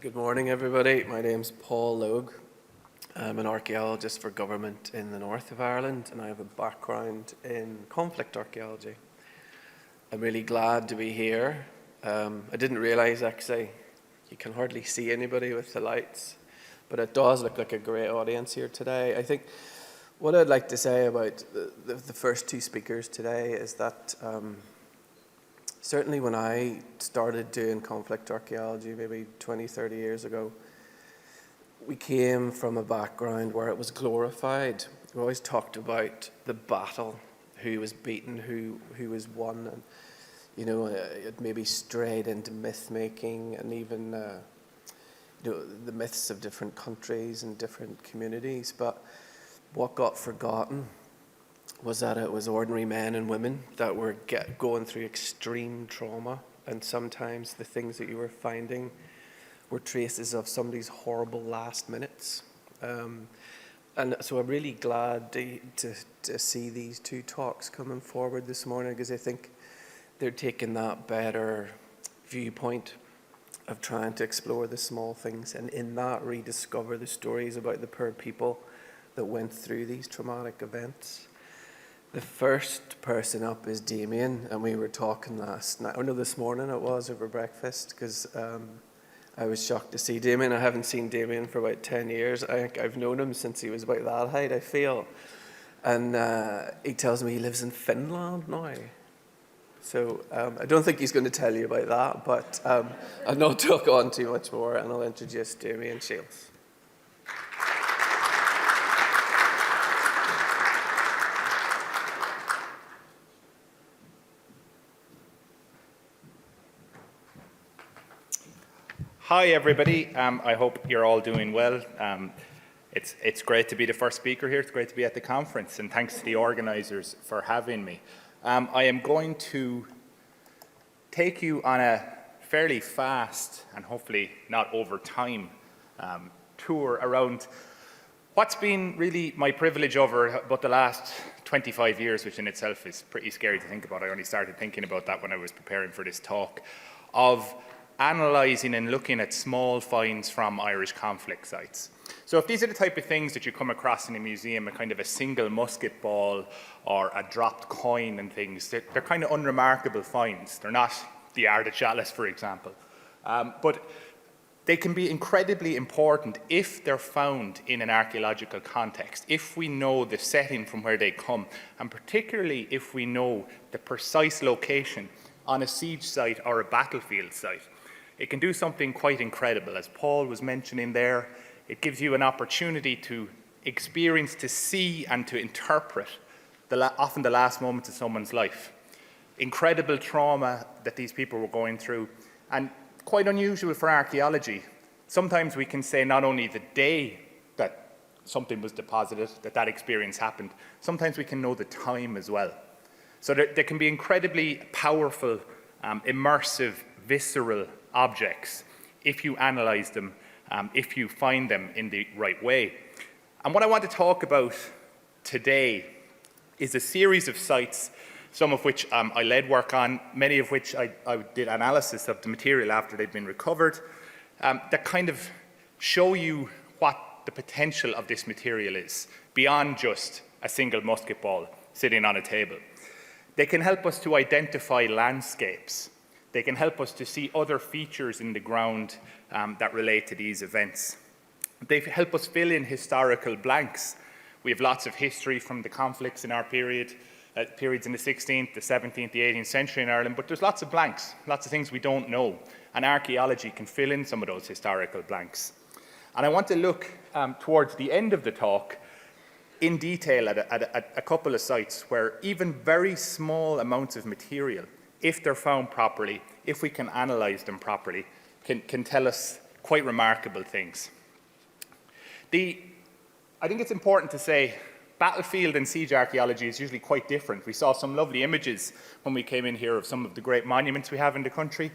Good morning, everybody. My name's Paul Logue. I'm an archaeologist for government in the north of Ireland, and I have a background in conflict archaeology. I'm really glad to be here. I didn't realise, actually, you can hardly see anybody with the lights, but it does look like a great audience here today. I think what I'd like to say about the first two speakers today is that certainly when I started doing conflict archaeology maybe 20, 30 years ago, we came from a background where it was glorified. We always talked about the battle, who was beaten, who was won, and it maybe strayed into myth making and even the myths of different countries and different communities. But what got forgotten was that it was ordinary men and women that were going through extreme trauma, and sometimes the things that you were finding were traces of somebody's horrible last minutes. And so I'm really glad to see these two talks coming forward this morning, because I think they're taking that better viewpoint of trying to explore the small things, and in that rediscover the stories about the poor people that went through these traumatic events. The first person up is Damian, and we were talking this morning it was, over breakfast, because I was shocked to see Damian. I haven't seen Damian for about 10 years. I think I've known him since he was about that height, I feel. And he tells me he lives in Finland now. So I don't think he's going to tell you about that, but I'll not talk on too much more, and I'll introduce Damian Sheils. Hi everybody, I hope you're all doing well. It's great to be the first speaker here, it's great to be at the conference, and thanks to the organisers for having me. I am going to take you on a fairly fast, and hopefully not over time, tour around what's been really my privilege over about the last 25 years, which in itself is pretty scary to think about. I only started thinking about that when I was preparing for this talk, of analysing and looking at small finds from Irish conflict sites. So if these are the type of things that you come across in a museum, a kind of a single musket ball or a dropped coin and things, they're kind of unremarkable finds. They're not the Ardagh chalice, for example. But they can be incredibly important if they're found in an archaeological context, if we know the setting from where they come, and particularly if we know the precise location on a siege site or a battlefield site. It can do something quite incredible. As Paul was mentioning there, it gives you an opportunity to experience, to see and to interpret often the last moments of someone's life. Incredible trauma that these people were going through, and quite unusual for archaeology. Sometimes we can say not only the day that something was deposited, that experience happened, sometimes we can know the time as well. So there can be incredibly powerful, immersive, visceral objects if you analyse them, if you find them in the right way. And what I want to talk about today is a series of sites, some of which I led work on, many of which I did analysis of the material after they'd been recovered, that kind of show you what the potential of this material is, beyond just a single musket ball sitting on a table. They can help us to identify landscapes. They can help us to see other features in the ground that relate to these events. They help us fill in historical blanks. We have lots of history from the conflicts in our periods in the 16th, the 17th, the 18th century in Ireland, but there's lots of blanks, lots of things we don't know, and archaeology can fill in some of those historical blanks. And I want to look towards the end of the talk in detail at a couple of sites where even very small amounts of material, if they're found properly, if we can analyse them properly, can tell us quite remarkable things. I think it's important to say battlefield and siege archaeology is usually quite different. We saw some lovely images when we came in here of some of the great monuments we have in the country.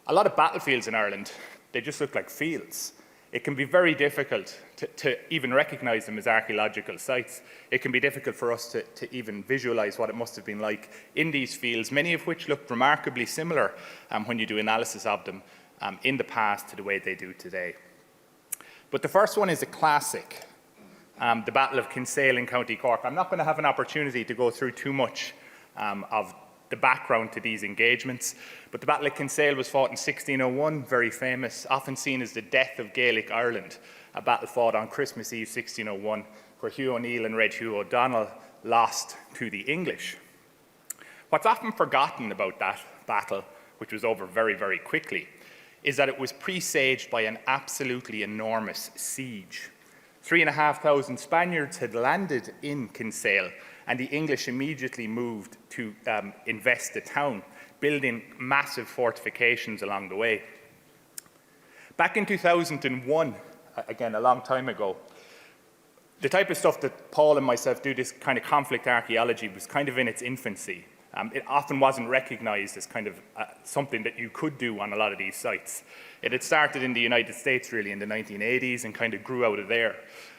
A lot of battlefields in Ireland, they just look like fields. It can be very difficult to even recognise them as archaeological sites. It can be difficult for us to even visualise what it must have been like in these fields, many of which look remarkably similar when you do analysis of them. in the past to the way they do today. But the first one is a classic, the Battle of Kinsale in County Cork. I'm not going to have an opportunity to go through too much of the background to these engagements, but the Battle of Kinsale was fought in 1601, very famous, often seen as the death of Gaelic Ireland, a battle fought on Christmas Eve 1601, where Hugh O'Neill and Red Hugh O'Donnell lost to the English. What's often forgotten about that battle, which was over very, very quickly, is that it was presaged by an absolutely enormous siege. 3,500 Spaniards had landed in Kinsale, and the English immediately moved to invest the town, building massive fortifications along the way. Back in 2001, again a long time ago, the type of stuff that Paul and myself do, this kind of conflict archaeology, was kind of in its infancy. It often wasn't recognized as kind of something that you could do on a lot of these sites. It had started in the United States really in the 1980s and kind of grew out of there.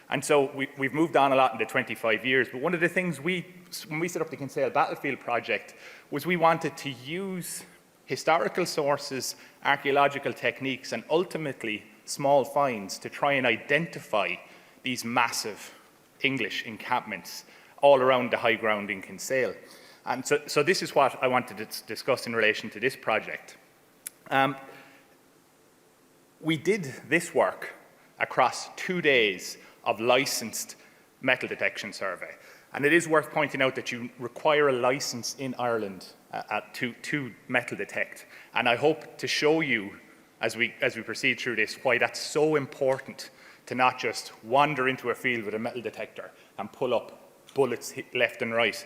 And so we've moved on a lot in the 25 years, but one of the things when we set up the Kinsale Battlefield project was we wanted to use historical sources, archaeological techniques, and ultimately small finds to try and identify these massive English encampments all around the high ground in Kinsale. And so this is what I wanted to discuss in relation to this project. We did this work across 2 days of licensed metal detection survey. And it is worth pointing out that you require a license in Ireland to metal detect. And I hope to show you, as we proceed through this, why that's so important to not just wander into a field with a metal detector and pull up bullets left and right.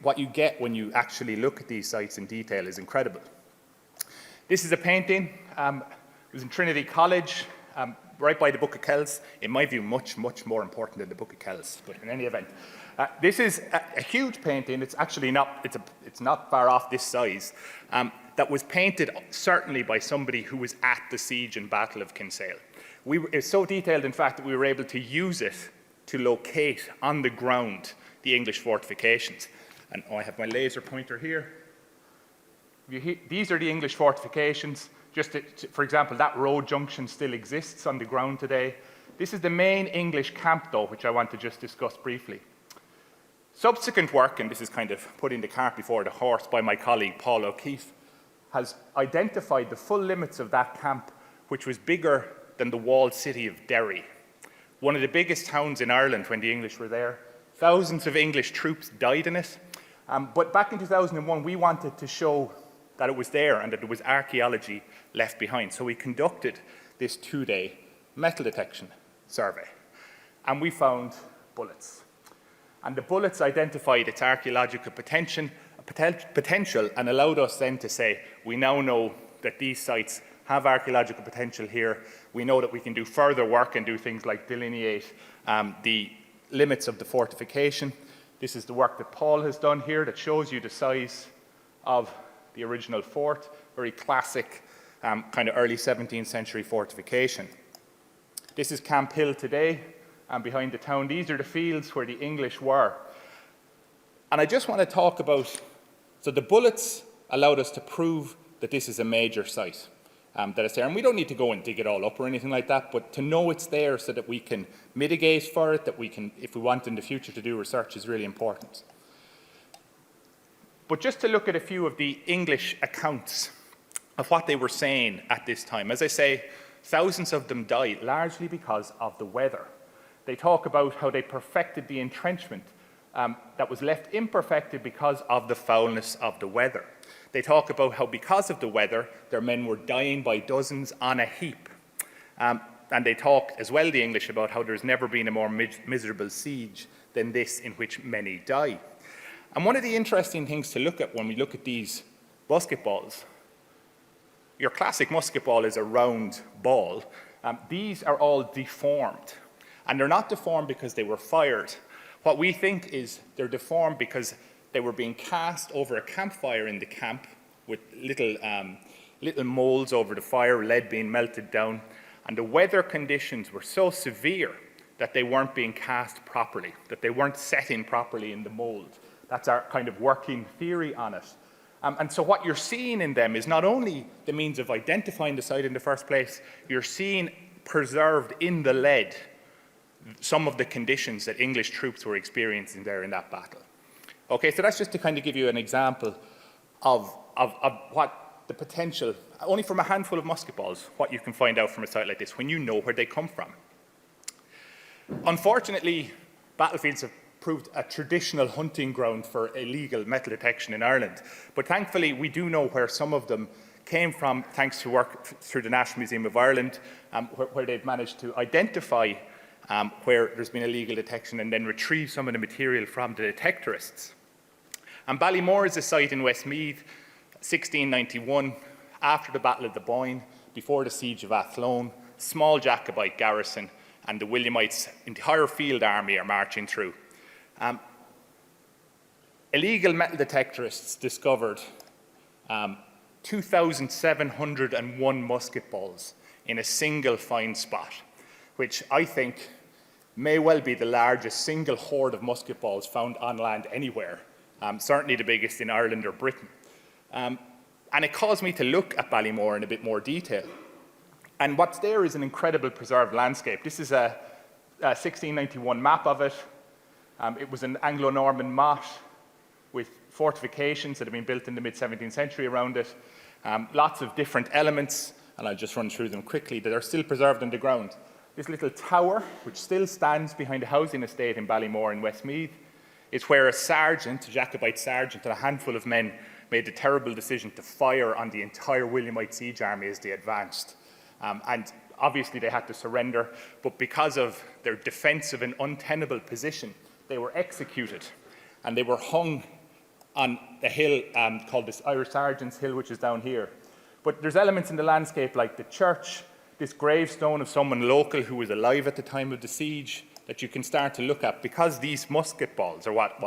What you get when you actually look at these sites in detail is incredible. This is a painting. It was in Trinity College, right by the Book of Kells. In my view, much, much more important than the Book of Kells, but in any event. This is a huge painting. It's actually not, it's not far off this size, that was painted certainly by somebody who was at the siege and battle of Kinsale. It's so detailed, in fact, that we were able to use it to locate on the ground the English fortifications. And I have my laser pointer here. These are the English fortifications. For example, that road junction still exists on the ground today. This is the main English camp, though, which I want to just discuss briefly. Subsequent work, and this is kind of putting the cart before the horse by my colleague Paul O'Keefe, has identified the full limits of that camp, which was bigger than the walled city of Derry. One of the biggest towns in Ireland when the English were there. Thousands of English troops died in it. But back in 2001, we wanted to show that it was there and that there was archaeology left behind. So we conducted this 2-day metal detection survey. And we found bullets. And the bullets identified its archaeological potential and allowed us then to say, we now know that these sites have archaeological potential here. We know that we can do further work and do things like delineate the limits of the fortification. This is the work that Paul has done here that shows you the size of the original fort, very classic kind of early 17th century fortification. This is Camp Hill today, behind the town. These are the fields where the English were. And I just want to talk about, so the bullets allowed us to prove that this is a major site. That it's there. And we don't need to go and dig it all up or anything like that, but to know it's there so that we can mitigate for it, that we can, if we want in the future to do research, is really important. But just to look at a few of the English accounts of what they were saying at this time. As I say, thousands of them died largely because of the weather. They talk about how they perfected the entrenchment that was left imperfected because of the foulness of the weather. They talk about how because of the weather, their men were dying by dozens on a heap. And they talk as well, the English, about how there's never been a more miserable siege than this in which many die. And one of the interesting things to look at when we look at these musket balls, your classic musket ball is a round ball. These are all deformed. And they're not deformed because they were fired. What we think is they're deformed because they were being cast over a campfire in the camp with little molds over the fire, lead being melted down. And the weather conditions were so severe that they weren't being cast properly, that they weren't setting properly in the mold. That's our kind of working theory on it. And so what you're seeing in them is not only the means of identifying the site in the first place, you're seeing preserved in the lead some of the conditions that English troops were experiencing there in that battle. Okay, so that's just to kind of give you an example of what the potential, only from a handful of musket balls, what you can find out from a site like this when you know where they come from. Unfortunately, battlefields have proved a traditional hunting ground for illegal metal detection in Ireland. But thankfully, we do know where some of them came from, thanks to work through the National Museum of Ireland, where they've managed to identify where there's been illegal detection and then retrieve some of the material from the detectorists. And Balmore is a site in Westmeath, 1691, after the Battle of the Boyne, before the siege of Athlone, small Jacobite garrison, and the Williamites' entire field army are marching through. Illegal metal detectorists discovered 2,701 musket balls in a single find spot, which I think may well be the largest single hoard of musket balls found on land anywhere, certainly the biggest in Ireland or Britain. And it caused me to look at Balmore in a bit more detail. And what's there is an incredible preserved landscape. This is a 1691 map of it. It was an Anglo-Norman motte with fortifications that had been built in the mid-17th century around it. Lots of different elements, and I'll just run through them quickly, that are still preserved on the ground. This little tower, which still stands behind a housing estate in Balmore in Westmeath, is where a sergeant, a Jacobite sergeant, and a handful of men made the terrible decision to fire on the entire Williamite siege army as they advanced. And obviously they had to surrender, but because of their defensive and untenable position, they were executed, and they were hung on a hill called this Irish Sergeant's Hill, which is down here. But there's elements in the landscape like the church, this gravestone of someone local who was alive at the time of the siege that you can start to look at, because these musket balls are what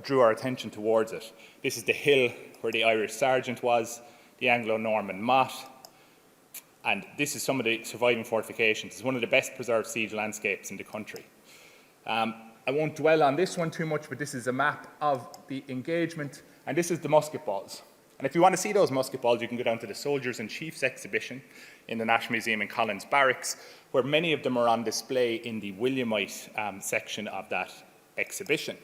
drew our attention towards it. This is the hill where the Irish Sergeant was, the Anglo-Norman motte, and this is some of the surviving fortifications. It's one of the best preserved siege landscapes in the country. I won't dwell on this one too much, but this is a map of the engagement, and this is the musket balls. And if you want to see those musket balls, you can go down to the Soldiers and Chiefs exhibition in the National Museum in Collins Barracks, where many of them are on display in the Williamite section of that exhibition.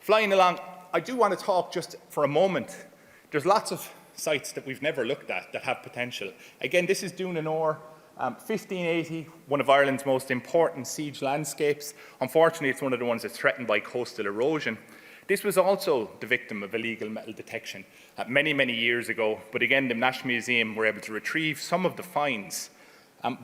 Flying along, I do want to talk just for a moment. There's lots of sites that we've never looked at that have potential. Again, this is Dunmore, 1580, one of Ireland's most important siege landscapes. Unfortunately, it's one of the ones that's threatened by coastal erosion. This was also the victim of illegal metal detection many, many years ago. But again, the National Museum were able to retrieve some of the finds.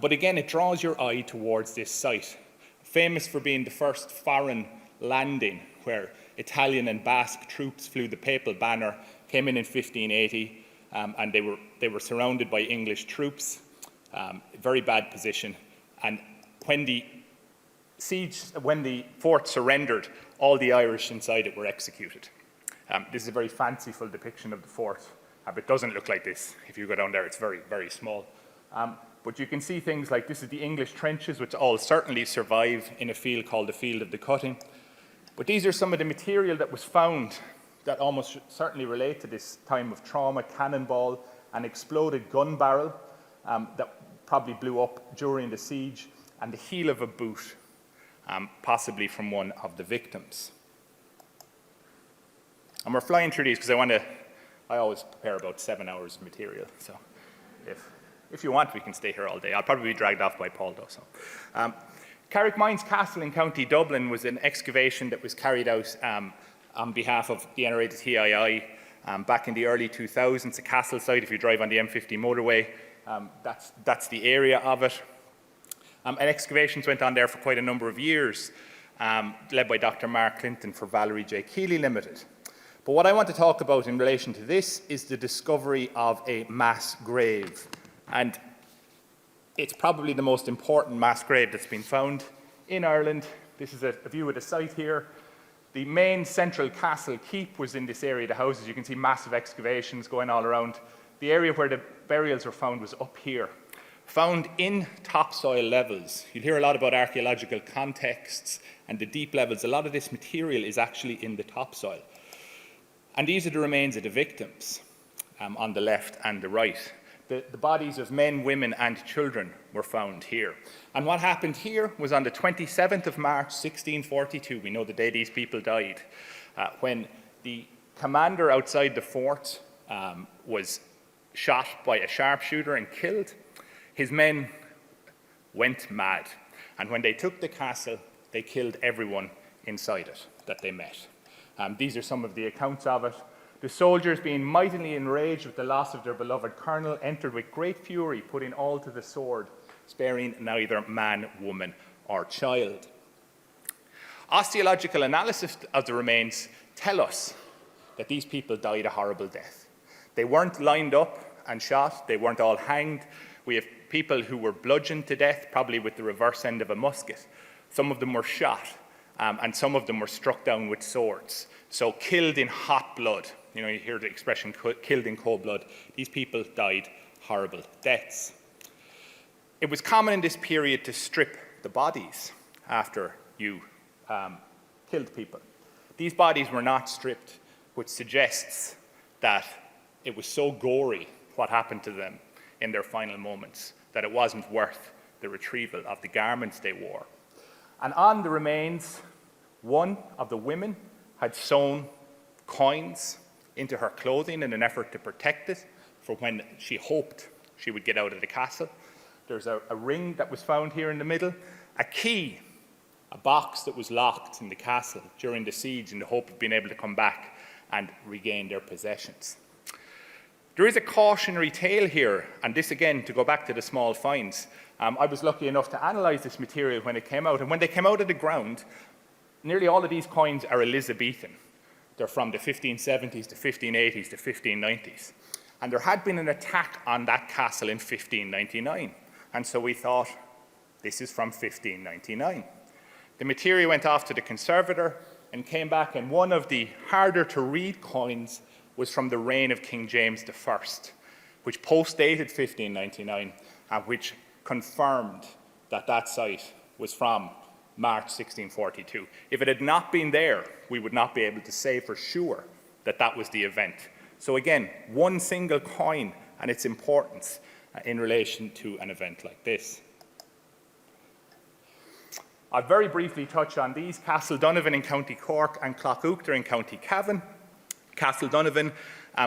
But again, it draws your eye towards this site, famous for being the first foreign landing where Italian and Basque troops flew the papal banner, came in 1580, and they were surrounded by English troops. Very bad position. And when the fort surrendered, all the Irish inside it were executed. This is a very fanciful depiction of the fort, but it doesn't look like this. If you go down there, it's very, very small. But you can see things like this is the English trenches, which all certainly survive in a field called the Field of the Cutting. But these are some of the material that was found that almost certainly relate to this time of trauma: cannonball, an exploded gun barrel that probably blew up during the siege, and the heel of a boot, possibly from one of the victims. And we're flying through these because I always prepare about 7 hours of material. So if you want, we can stay here all day. I'll probably be dragged off by Paul though. So. Carrickmines Castle in County Dublin was an excavation that was carried out on behalf of the NRA TII back in the early 2000s. A castle site, if you drive on the M50 motorway, that's the area of it. And excavations went on there for quite a number of years, led by Dr. Mark Clinton for Valerie J. Keeley Limited. But what I want to talk about in relation to this is the discovery of a mass grave. And it's probably the most important mass grave that's been found in Ireland. This is a view of the site here. The main central castle keep was in this area of the houses. You can see massive excavations going all around. The area where the burials were found was up here, found in topsoil levels. You'll hear a lot about archaeological contexts and the deep levels. A lot of this material is actually in the topsoil. And these are the remains of the victims on the left and the right. The bodies of men, women, and children were found here. And what happened here was on the 27th of March, 1642, we know the day these people died, when the commander outside the fort was shot by a sharpshooter and killed. His men went mad. And when they took the castle, they killed everyone inside it that they met. These are some of the accounts of it. The soldiers, being mightily enraged with the loss of their beloved colonel, entered with great fury, putting all to the sword, sparing neither man, woman, or child. Osteological analysis of the remains tell us that these people died a horrible death. They weren't lined up and shot. They weren't all hanged. We have people who were bludgeoned to death, probably with the reverse end of a musket. Some of them were shot, and some of them were struck down with swords. So killed in hot blood. You know, you hear the expression killed in cold blood. These people died horrible deaths. It was common in this period to strip the bodies after you killed people. These bodies were not stripped, which suggests that it was so gory what happened to them in their final moments that it wasn't worth the retrieval of the garments they wore. And on the remains, one of the women had sewn coins into her clothing in an effort to protect it for when she hoped she would get out of the castle. There's a ring that was found here in the middle, a key, a box that was locked in the castle during the siege in the hope of being able to come back and regain their possessions. There is a cautionary tale here, and this again, to go back to the small finds. I was lucky enough to analyse this material when it came out, and when they came out of the ground, nearly all of these coins are Elizabethan. They're from the 1570s, the 1580s, the 1590s. And there had been an attack on that castle in 1599. And so we thought, this is from 1599. The material went off to the conservator and came back, and one of the harder to read coins was from the reign of King James I, which post-dated 1599, and which confirmed that that site was from March 1642. If it had not been there, we would not be able to say for sure that that was the event. So again, one single coin and its importance in relation to an event like this. I'll very briefly touch on these. Castle Donovan in County Cork and Clough-Uachtar in County Cavan. Castle Donovan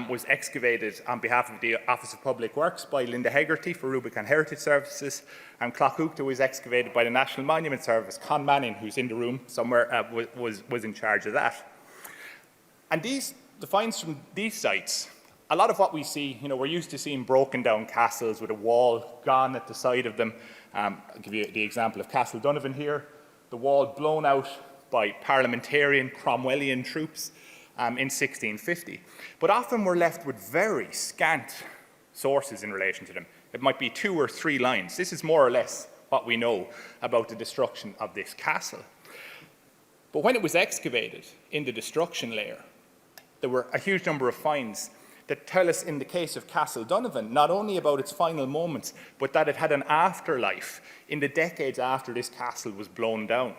was excavated on behalf of the Office of Public Works by Linda Hegarty for Rubicon Heritage Services, and Clough-Uachtar was excavated by the National Monument Service. Con Manning, who's in the room somewhere, was in charge of that. And the finds from these sites, a lot of what we see, you know, we're used to seeing broken down castles with a wall gone at the side of them. I'll give you the example of Castle Donovan here, the wall blown out by parliamentarian Cromwellian troops in 1650. But often we're left with very scant sources in relation to them. It might be 2 or 3 lines. This is more or less what we know about the destruction of this castle. But when it was excavated in the destruction layer, there were a huge number of finds that tell us, in the case of Castle Donovan, not only about its final moments, but that it had an afterlife in the decades after this castle was blown down.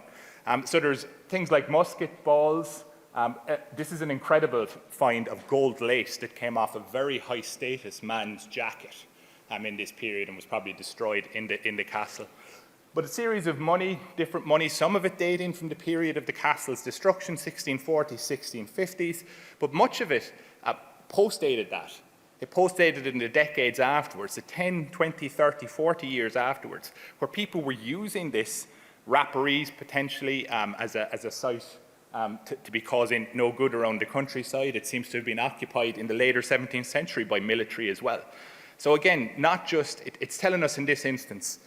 So there's things like musket balls. This is an incredible find of gold lace that came off a very high status man's jacket in this period and was probably destroyed in the castle. But a series of money, different money, some of it dating from the period of the castle's destruction, 1640s, 1650s, but much of it post-dated that. It post-dated in the decades afterwards, the 10, 20, 30, 40 years afterwards, where people were using this rapparees potentially as a site to be causing no good around the countryside. It seems to have been occupied in the later 17th century by military as well. So again, not just, it's telling us in this instance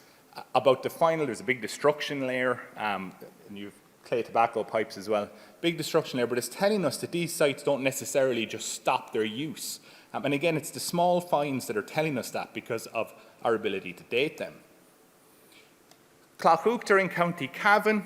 about the final, there's a big destruction layer, and you've clay tobacco pipes as well, big destruction layer, but it's telling us that these sites don't necessarily just stop their use. And again, it's the small finds that are telling us that because of our ability to date them. Clough-Uachtar in County Cavan,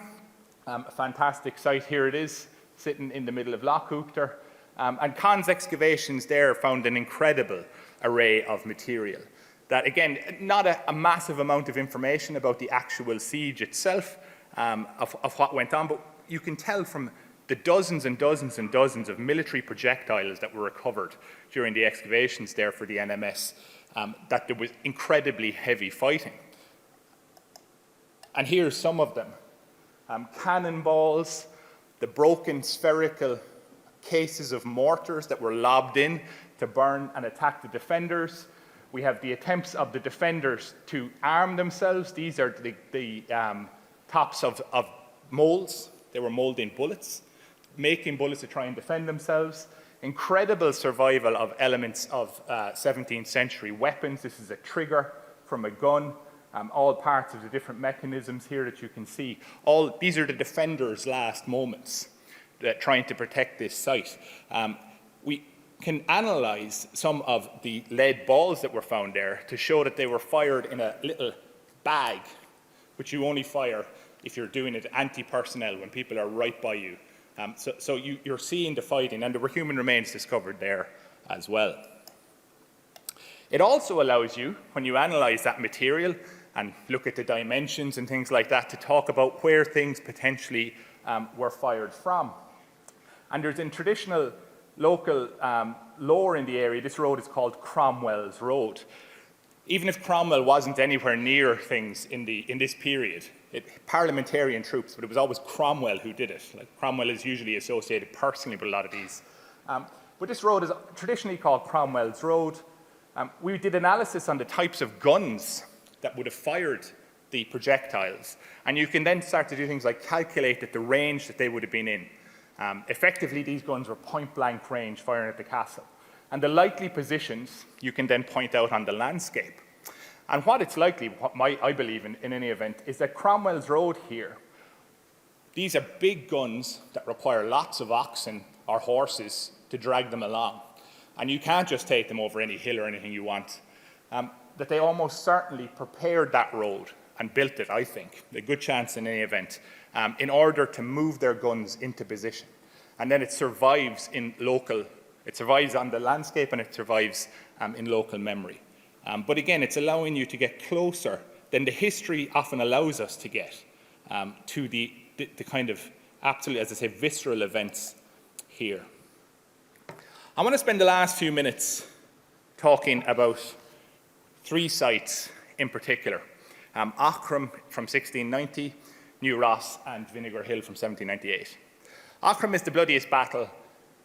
a fantastic site. Here it is, sitting in the middle of Loch-Uachtar. And Con's excavations there found an incredible array of material. That, again, not a massive amount of information about the actual siege itself, of what went on, but you can tell from the dozens and dozens and dozens of military projectiles that were recovered during the excavations there for the NMS, that there was incredibly heavy fighting. And here's some of them. Cannonballs, the broken spherical cases of mortars that were lobbed in to burn and attack the defenders. We have the attempts of the defenders to arm themselves. These are the tops of molds. They were molding bullets, making bullets to try and defend themselves. Incredible survival of elements of 17th century weapons. This is a trigger from a gun. All parts of the different mechanisms here that you can see. These are the defenders' last moments trying to protect this site. We can analyze some of the lead balls that were found there to show that they were fired in a little bag, which you only fire if you're doing it anti-personnel, when people are right by you. So you're seeing the fighting, and there were human remains discovered there as well. It also allows you, when you analyze that material and look at the dimensions and things like that, to talk about where things potentially were fired from. And there's in traditional local lore in the area, this road is called Cromwell's Road. Even if Cromwell wasn't anywhere near things in this period, parliamentarian troops, but it was always Cromwell who did it. Like, Cromwell is usually associated personally with a lot of these. But this road is traditionally called Cromwell's Road. We did analysis on the types of guns that would have fired the projectiles. And you can then start to do things like calculate the range that they would have been in. Effectively, these guns were point-blank range firing at the castle. And the likely positions you can then point out on the landscape. And what it's likely, I believe in any event, is that Cromwell's Road here, these are big guns that require lots of oxen or horses to drag them along. And you can't just take them over any hill or anything you want. That they almost certainly prepared that road and built it, I think, a good chance in any event, in order to move their guns into position. And then it survives on the landscape, and it survives in local memory. But again, it's allowing you to get closer than the history often allows us to get to the kind of absolutely, as I say, visceral events here. I want to spend the last few minutes talking about 3 sites in particular. Aram from 1690, New Ross, and Vinegar Hill from 1798. Aram is the bloodiest battle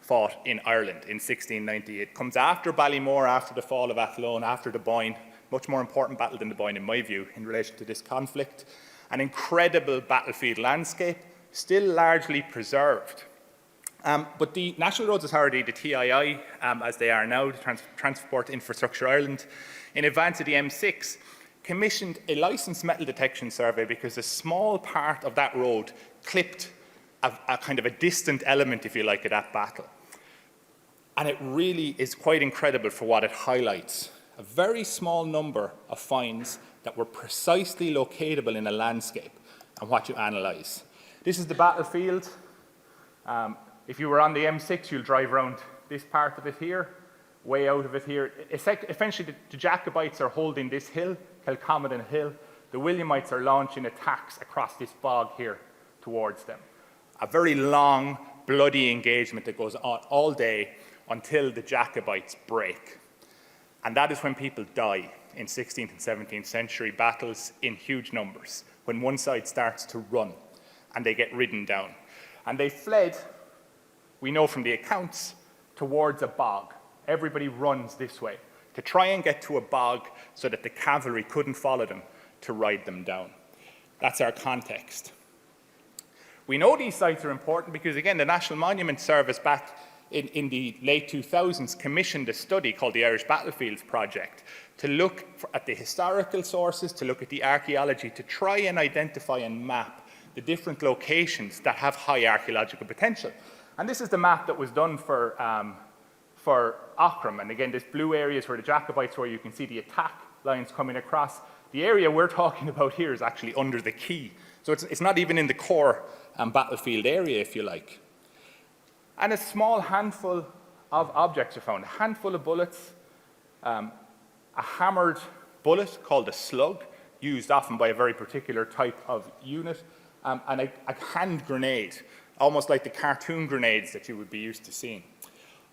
fought in Ireland in 1690. It comes after Balmore, after the fall of Athlone, after the Boyne. Much more important battle than the Boyne, in my view, in relation to this conflict. An incredible battlefield landscape, still largely preserved. But the National Roads Authority, the TII, as they are now, the Transport Infrastructure Ireland, in advance of the M6, commissioned a licensed metal detection survey because a small part of that road clipped a kind of a distant element, if you like, of that battle. And it really is quite incredible for what it highlights. A very small number of finds that were precisely locatable in a landscape and what you analyse. This is the battlefield. If you were on the M6, you'll drive around this part of it here, way out of it here. Essentially, the Jacobites are holding this hill, Kilcommodon Hill. The Williamites are launching attacks across this bog here towards them. A very long, bloody engagement that goes on all day until the Jacobites break. And that is when people die in 16th and 17th century battles in huge numbers, when one side starts to run and they get ridden down. And they fled, we know from the accounts, towards a bog. Everybody runs this way to try and get to a bog so that the cavalry couldn't follow them to ride them down. That's our context. We know these sites are important because, again, the National Monument Service back in the late 2000s commissioned a study called the Irish Battlefields Project to look at the historical sources, to look at the archaeology, to try and identify and map the different locations that have high archaeological potential. And this is the map that was done for Aram. And again, this blue area is where the Jacobites were. You can see the attack lines coming across. The area we're talking about here is actually under the quay. So it's not even in the core battlefield area, if you like. And a small handful of objects are found. A handful of bullets, a hammered bullet called a slug, used often by a very particular type of unit, and a hand grenade almost like the cartoon grenades that you would be used to seeing.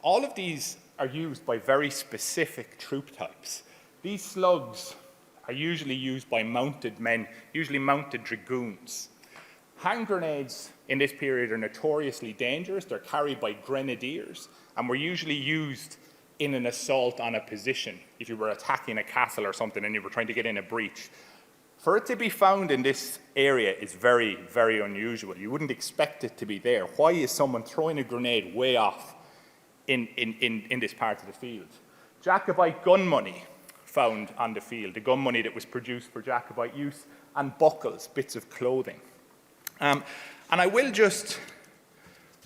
All of these are used by very specific troop types. These slugs are usually used by mounted men, usually mounted dragoons. Hand grenades in this period are notoriously dangerous. They're carried by grenadiers and were usually used in an assault on a position if you were attacking a castle or something and you were trying to get in a breach. For it to be found in this area is very, very unusual. You wouldn't expect it to be there. Why is someone throwing a grenade way off in this part of the field? Jacobite gun money found on the field, the gun money that was produced for Jacobite use, and buckles, bits of clothing. And I will just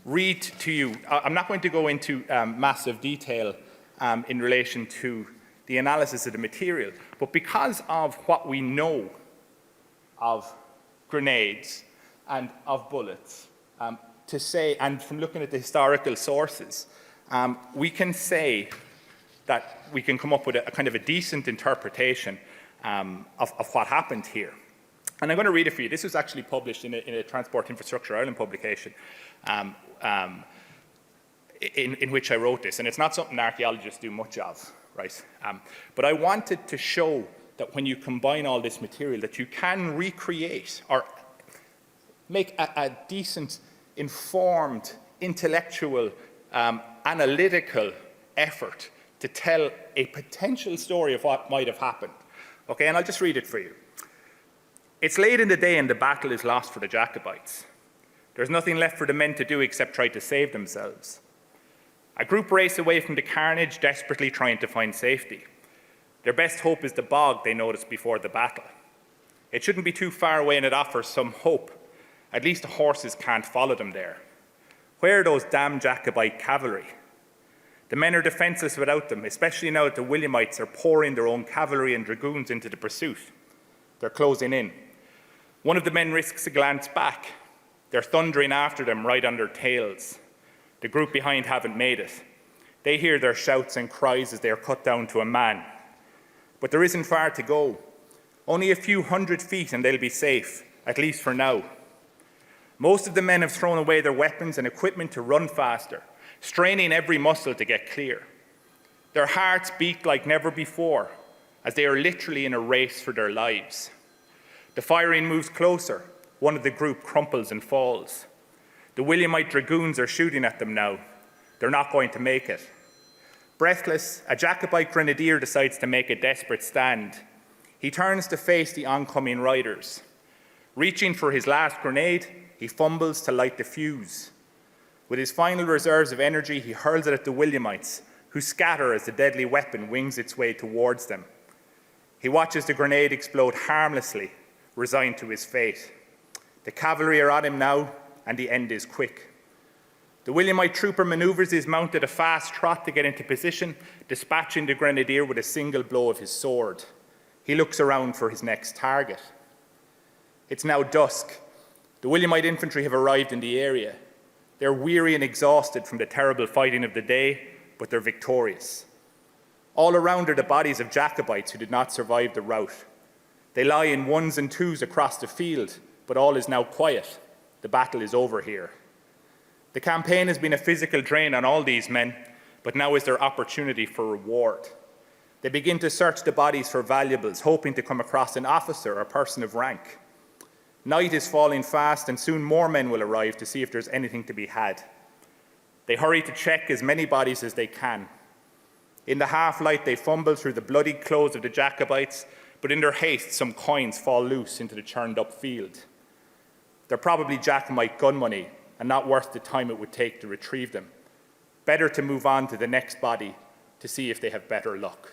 read to you, I'm not going to go into massive detail in relation to the analysis of the material, but because of what we know of grenades and of bullets, to say, and from looking at the historical sources, we can say that we can come up with a kind of a decent interpretation of what happened here. And I'm going to read it for you. This was actually published in a Transport Infrastructure Ireland publication in which I wrote this. And it's not something archaeologists do much of, right? But I wanted to show that when you combine all this material, that you can recreate or make a decent, informed, intellectual, analytical effort to tell a potential story of what might have happened. Okay, and I'll just read it for you. It's late in the day and the battle is lost for the Jacobites. There's nothing left for the men to do except try to save themselves. A group race away from the carnage, desperately trying to find safety. Their best hope is the bog they noticed before the battle. It shouldn't be too far away and it offers some hope. At least the horses can't follow them there. Where are those damn Jacobite cavalry? The men are defenceless without them, especially now that the Williamites are pouring their own cavalry and dragoons into the pursuit. They're closing in. One of the men risks a glance back. They're thundering after them right on their tails. The group behind haven't made it. They hear their shouts and cries as they are cut down to a man. But there isn't far to go. Only a few 100 feet and they'll be safe, at least for now. Most of the men have thrown away their weapons and equipment to run faster, straining every muscle to get clear. Their hearts beat like never before, as they are literally in a race for their lives. The firing moves closer. One of the group crumples and falls. The Williamite dragoons are shooting at them now. They're not going to make it. Breathless, a Jacobite grenadier decides to make a desperate stand. He turns to face the oncoming riders. Reaching for his last grenade, he fumbles to light the fuse. With his final reserves of energy, he hurls it at the Williamites, who scatter as the deadly weapon wings its way towards them. He watches the grenade explode harmlessly, resigned to his fate. The cavalry are on him now, and the end is quick. The Williamite trooper manoeuvres his mount at a fast trot to get into position, dispatching the grenadier with a single blow of his sword. He looks around for his next target. It's now dusk. The Williamite infantry have arrived in the area. They're weary and exhausted from the terrible fighting of the day, but they're victorious. All around are the bodies of Jacobites who did not survive the rout. They lie in ones and twos across the field, but all is now quiet. The battle is over here. The campaign has been a physical drain on all these men, but now is their opportunity for reward. They begin to search the bodies for valuables, hoping to come across an officer or person of rank. Night is falling fast, and soon more men will arrive to see if there's anything to be had. They hurry to check as many bodies as they can. In the half-light, they fumble through the bloodied clothes of the Jacobites, but in their haste, some coins fall loose into the churned-up field. They're probably Jacobite gun money, and not worth the time it would take to retrieve them. Better to move on to the next body to see if they have better luck.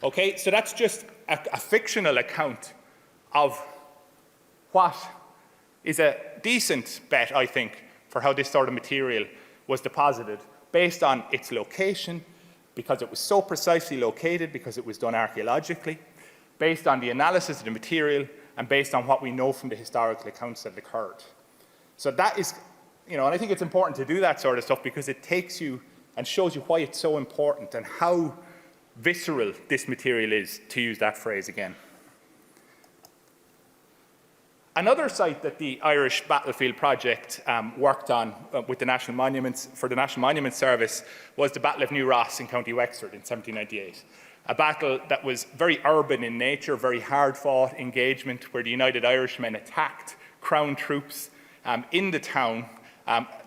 Okay, so that's just a fictional account of what is a decent bet, I think, for how this sort of material was deposited, based on its location, because it was so precisely located, because it was done archaeologically, based on the analysis of the material, and based on what we know from the historical accounts that occurred. So that is, and I think it's important to do that sort of stuff because it takes you and shows you why it's so important and how visceral this material is, to use that phrase again. Another site that the Irish Battlefield Project worked on with the National Monuments, for the National Monument Service, was the Battle of New Ross in County Wexford in 1798. A battle that was very urban in nature, very hard-fought engagement where the United Irishmen attacked Crown troops in the town.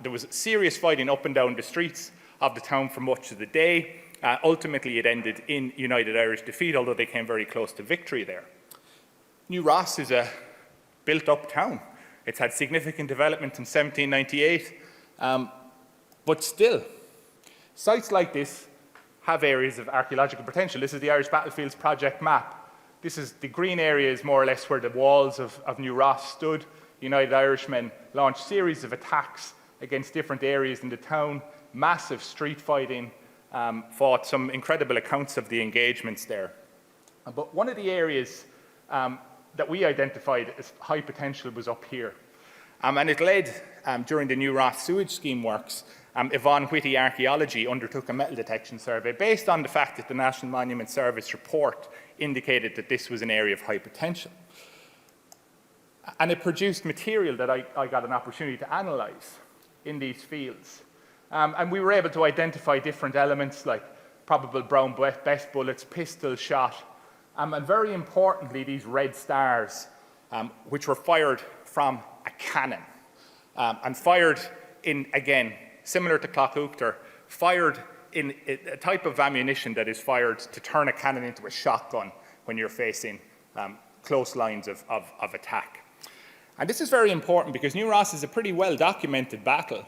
There was serious fighting up and down the streets of the town for much of the day. Ultimately, it ended in United Irish defeat, although they came very close to victory there. New Ross is a built-up town. It's had significant development in 1798, but still, sites like this have areas of archaeological potential. This is the Irish Battlefields Project map. This is the green area is more or less where the walls of New Ross stood. United Irishmen launched series of attacks against different areas in the town, massive street fighting, fought some incredible accounts of the engagements there. But one of the areas that we identified as high potential was up here. And it led, during the New Ross sewage scheme works, Yvonne Whitty Archaeology undertook a metal detection survey based on the fact that the National Monument Service report indicated that this was an area of high potential. And it produced material that I got an opportunity to analyse in these fields. And we were able to identify different elements like probable brown best bullets, pistol shot, and very importantly, these red stars, which were fired from a cannon, and fired in, again, similar to Clough-Uachtar, fired in a type of ammunition that is fired to turn a cannon into a shotgun when you're facing close lines of attack. And this is very important because New Ross is a pretty well-documented battle,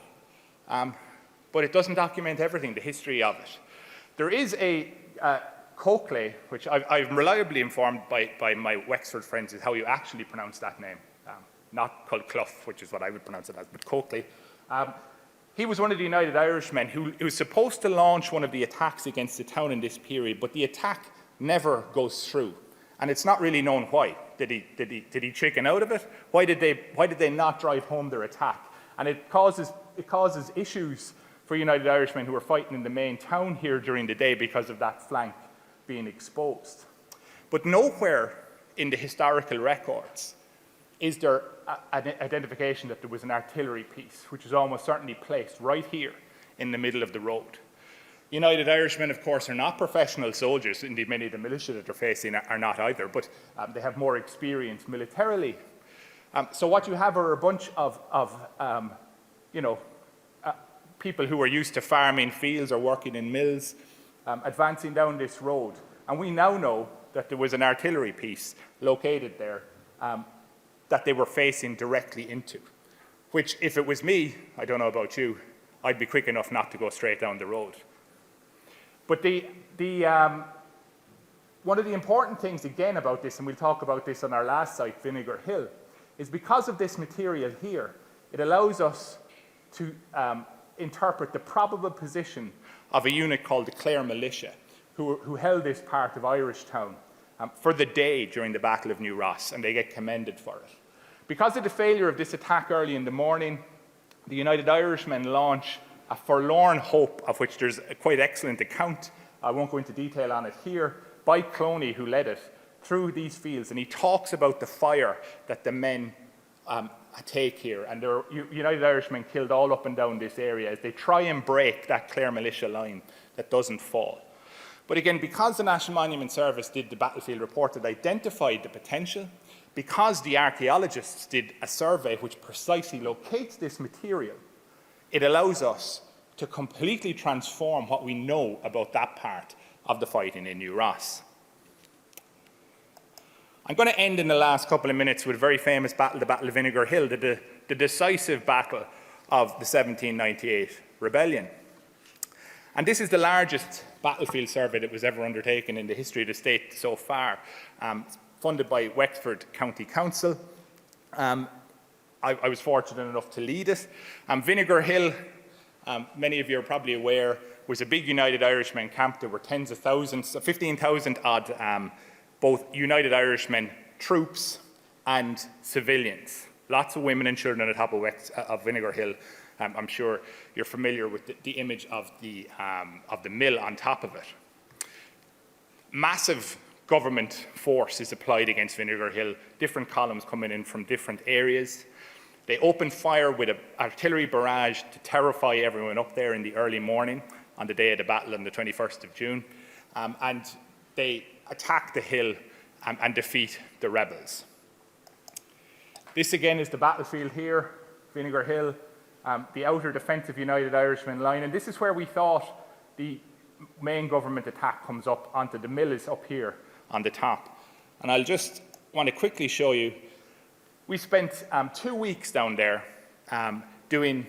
but it doesn't document everything, the history of it. There is a Coakley, which I'm reliably informed by my Wexford friends is how you actually pronounce that name, not called Clough, which is what I would pronounce it as, but Coakley. He was one of the United Irishmen who was supposed to launch one of the attacks against the town in this period, but the attack never goes through. And it's not really known why. Did he chicken out of it? Why did they not drive home their attack? And it causes issues for United Irishmen who were fighting in the main town here during the day because of that flank being exposed. But nowhere in the historical records is there an identification that there was an artillery piece, which is almost certainly placed right here in the middle of the road. United Irishmen, of course, are not professional soldiers. Indeed, many of the militia that they're facing are not either, but they have more experience militarily. So what you have are a bunch of people who are used to farming fields or working in mills, advancing down this road. And we now know that there was an artillery piece located there that they were facing directly into, which, if it was me, I don't know about you, I'd be quick enough not to go straight down the road. But one of the important things, again, about this, and we'll talk about this on our last site, Vinegar Hill, is because of this material here, it allows us to interpret the probable position of a unit called the Clare Militia, who held this part of Irish town for the day during the Battle of New Ross, and they get commended for it. Because of the failure of this attack early in the morning, the United Irishmen launch a forlorn hope, of which there's a quite excellent account, I won't go into detail on it here, by Cloney, who led it, through these fields. And he talks about the fire that the men take here. And there are United Irishmen killed all up and down this area as they try and break that Clare Militia line that doesn't fall. But again, because the National Monument Service did the battlefield report that identified the potential, because the archaeologists did a survey which precisely locates this material, it allows us to completely transform what we know about that part of the fighting in New Ross. I'm going to end in the last couple of minutes with a very famous battle, the Battle of Vinegar Hill, the decisive battle of the 1798 rebellion. And this is the largest battlefield survey that was ever undertaken in the history of the state so far, funded by Wexford County Council. I was fortunate enough to lead it. Vinegar Hill, many of you are probably aware, was a big United Irishmen camp. There were tens of thousands, 15,000 odd, both United Irishmen troops and civilians. Lots of women and children at the top of Vinegar Hill. I'm sure you're familiar with the image of the mill on top of it. Massive government force is applied against Vinegar Hill, different columns coming in from different areas. They opened fire with an artillery barrage to terrify everyone up there in the early morning on the day of the battle on the 21st of June. And they attack the hill and defeat the rebels. This again is the battlefield here, Vinegar Hill, the outer defensive United Irishmen line. And this is where we thought the main government attack comes up onto. The mill is up here on the top. And I'll just want to quickly show you. We spent 2 weeks down there doing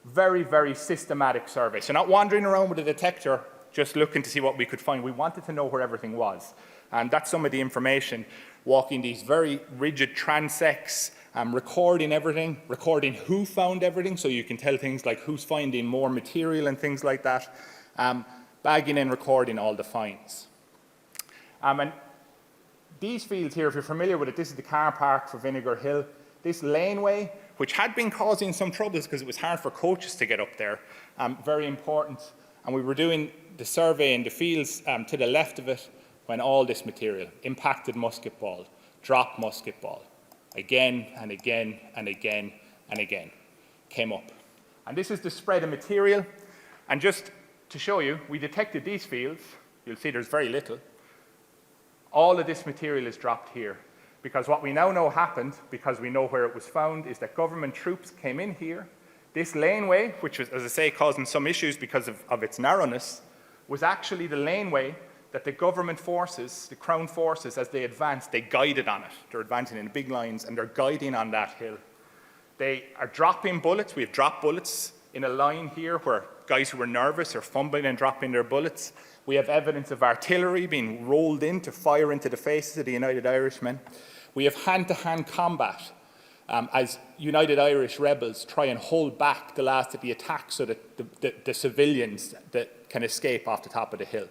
very, very systematic surveys. So not wandering around with a detector, just looking to see what we could find. We wanted to know where everything was. And that's some of the information, walking these very rigid transects, recording everything, recording who found everything, so you can tell things like who's finding more material and things like that, bagging and recording all the finds. And these fields here, if you're familiar with it, this is the car park for Vinegar Hill. This laneway, which had been causing some troubles because it was hard for coaches to get up there, very important. And we were doing the survey in the fields to the left of it when all this material, impacted musket ball, dropped musket ball, again and again and again and again, came up. And this is the spread of material. And just to show you, we detected these fields. You'll see there's very little. All of this material is dropped here, because what we now know happened, because we know where it was found, is that government troops came in here. This laneway, which was, as I say, causing some issues because of its narrowness, was actually the laneway that the government forces, the Crown forces, as they advanced, they guided on it. They're advancing in big lines and they're guiding on that hill. They are dropping bullets. We have dropped bullets in a line here where guys who were nervous are fumbling and dropping their bullets. We have evidence of artillery being rolled in to fire into the faces of the United Irishmen. We have hand-to-hand combat as United Irish rebels try and hold back the last of the attack so that the civilians that can escape off the top of the hill.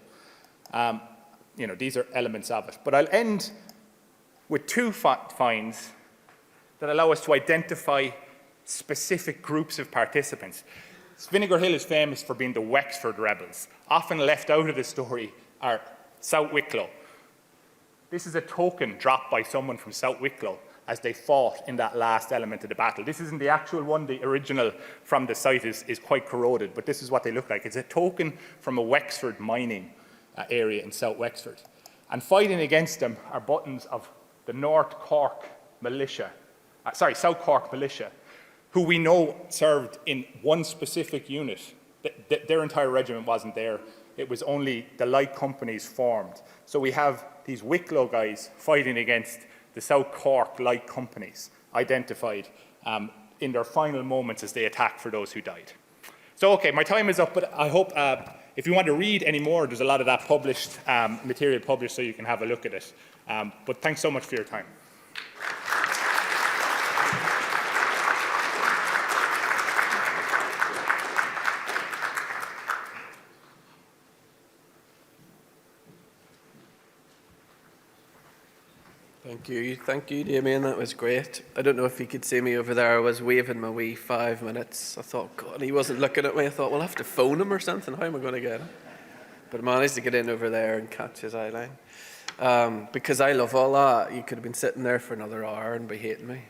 These are elements of it. But I'll end with two finds that allow us to identify specific groups of participants. Vinegar Hill is famous for being the Wexford rebels. Often left out of the story are South Wicklow. This is a token dropped by someone from South Wicklow as they fought in that last element of the battle. This isn't the actual one. The original from the site is quite corroded, but this is what they look like. It's a token from a Wexford mining area in South Wexford. And fighting against them are buttons of the South Cork militia, who we know served in one specific unit. Their entire regiment wasn't there. It was only the light companies formed. So we have these Wicklow guys fighting against the South Cork light companies, identified in their final moments as they attacked for those who died. So, okay, my time is up, but I hope if you want to read any more, there's a lot of that published, material published, so you can have a look at it. But thanks so much for your time. Thank you, Damian. That was great. I don't know if you could see me over there. I was waving my wee 5 minutes. I thought, God, he wasn't looking at me. I thought, well, I'll have to phone him or something. How am I going to get him? But I managed to get in over there and catch his eye line. Because I love all that. You could have been sitting there for another hour and be hating me.